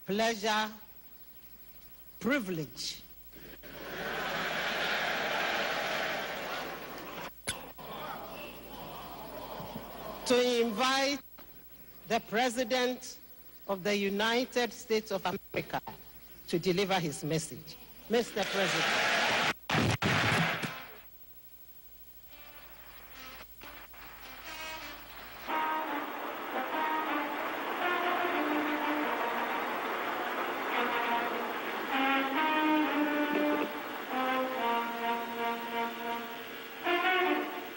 pleasure, privilege to invite the President of the United States of America to deliver his message. Mr. President.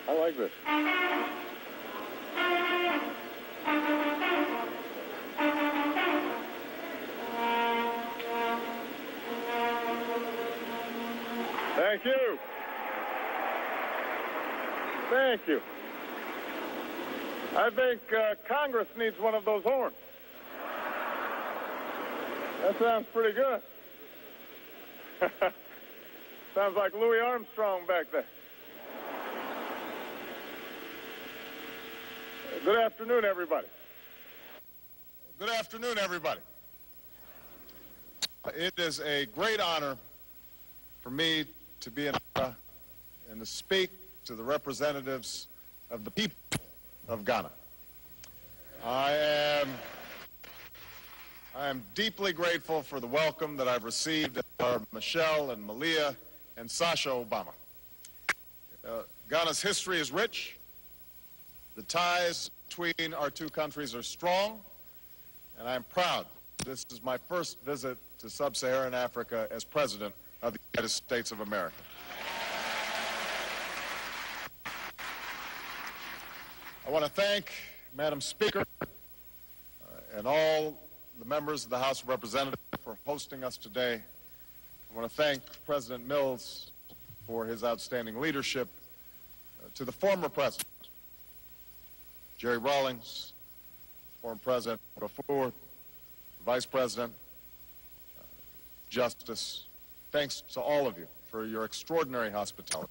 I like this. Thank you. Thank you. I think Congress needs one of those horns. That sounds pretty good. Sounds like Louis Armstrong back there. Good afternoon, everybody. Good afternoon, everybody. It is a great honor for me to be in Accra and to speak to the representatives of the people of Ghana. I am deeply grateful for the welcome that I've received of Michelle and Malia and Sasha Obama. Ghana's history is rich. The ties between our two countries are strong, and I am proud this is my first visit to sub-Saharan Africa as President of the United States of America. I want to thank Madam Speaker and all the members of the House of Representatives for hosting us today. I want to thank President Mills for his outstanding leadership, to the former President, Jerry Rawlings, former President Gafour, Vice President, Justice. Thanks to all of you for your extraordinary hospitality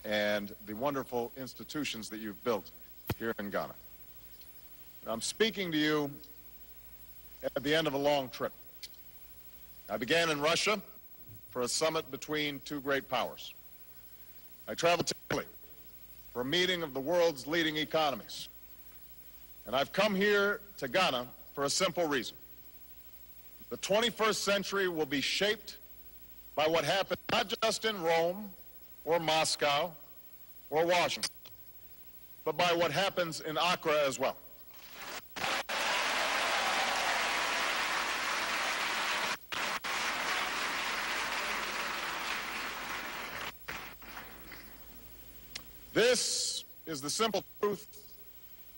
and the wonderful institutions that you've built here in Ghana. And I'm speaking to you at the end of a long trip. I began in Russia for a summit between two great powers. I traveled to Italy for a meeting of the world's leading economies. And I've come here to Ghana for a simple reason. The 21st century will be shaped by what happens not just in Rome or Moscow or Washington, but by what happens in Accra as well. This is the simple truth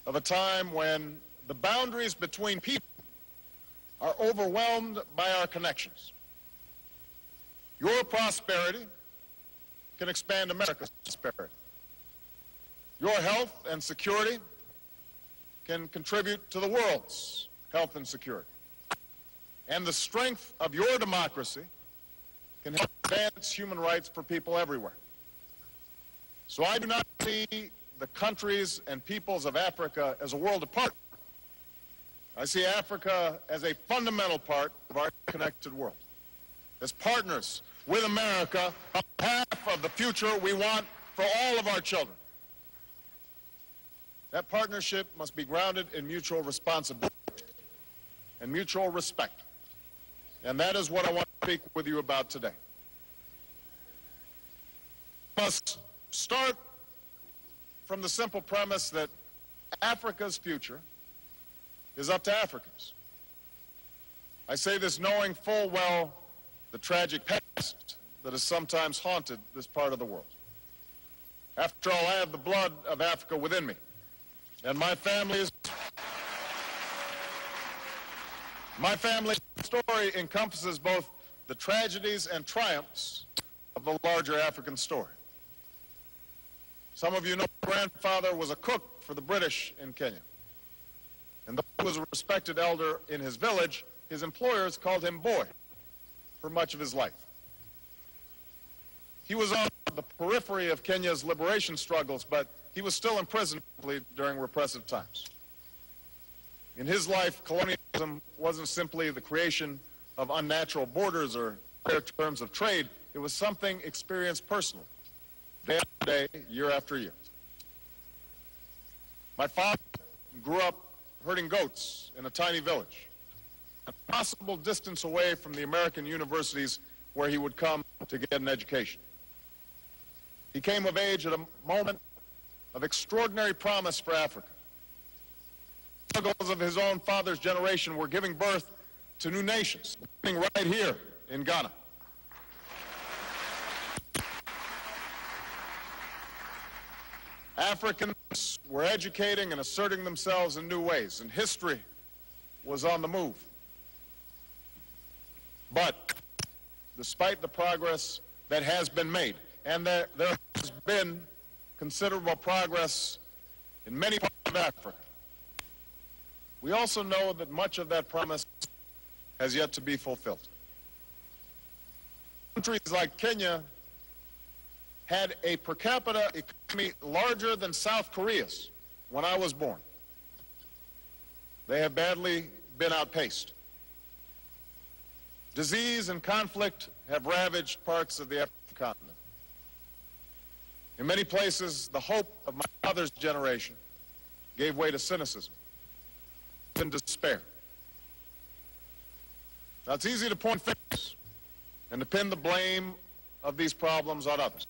of a time when the boundaries between people are overwhelmed by our connections. Your prosperity can expand America's prosperity. Your health and security can contribute to the world's health and security. And the strength of your democracy can help advance human rights for people everywhere. So I do not see the countries and peoples of Africa as a world apart. I see Africa as a fundamental part of our connected world, as partners with America on behalf of the future we want for all of our children. That partnership must be grounded in mutual responsibility and mutual respect. And that is what I want to speak with you about today. We must start from the simple premise that Africa's future is up to Africans. I say this knowing full well the tragic past that has sometimes haunted this part of the world. After all, I have the blood of Africa within me, and my family's story encompasses both the tragedies and triumphs of the larger African story. Some of you know my grandfather was a cook for the British in Kenya. And though he was a respected elder in his village, his employers called him boy for much of his life. He was on the periphery of Kenya's liberation struggles, but he was still imprisoned during repressive times. In his life, colonialism wasn't simply the creation of unnatural borders or fair terms of trade. It was something experienced personally, day after day, year after year. My father grew up herding goats in a tiny village, a possible distance away from the American universities where he would come to get an education. He came of age at a moment of extraordinary promise for Africa. The struggles of his own father's generation were giving birth to new nations, beginning right here in Ghana. Africans were educating and asserting themselves in new ways, and history was on the move. But despite the progress that has been made, and there has been considerable progress in many parts of Africa, we also know that much of that promise has yet to be fulfilled. Countries like Kenya had a per capita economy larger than South Korea's when I was born. They have badly been outpaced. Disease and conflict have ravaged parts of the African continent. In many places, the hope of my father's generation gave way to cynicism and despair. Now, it's easy to point fingers and to pin the blame of these problems on others.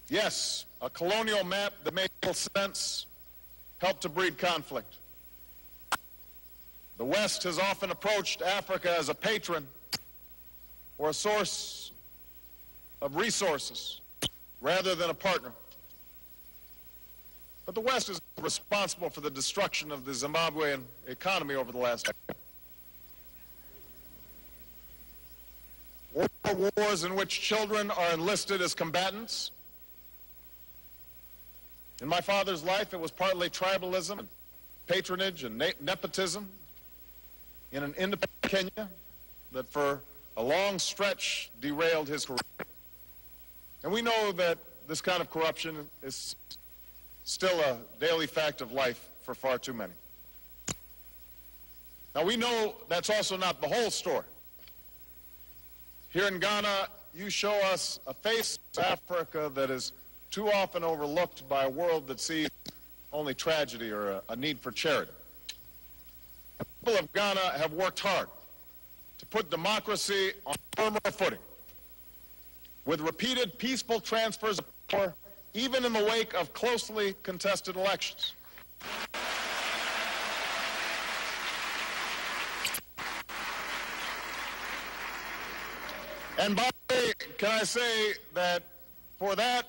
Yes, a colonial map that made little sense helped to breed conflict. The West has often approached Africa as a patron or a source of resources rather than a partner. But the West is responsible for the destruction of the Zimbabwean economy over the last decade. Or wars in which children are enlisted as combatants. In my father's life, it was partly tribalism, and patronage, and nepotism in an independent Kenya that for a long stretch derailed his career. And we know that this kind of corruption is still a daily fact of life for far too many. Now, we know that's also not the whole story. Here in Ghana, you show us a face of Africa that is too often overlooked by a world that sees only tragedy or a need for charity. The people of Ghana have worked hard to put democracy on firmer footing, with repeated peaceful transfers of power, even in the wake of closely contested elections. And by the way, can I say that for that,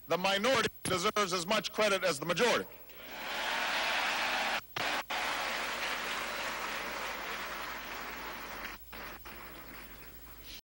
the minority deserves as much credit as the majority.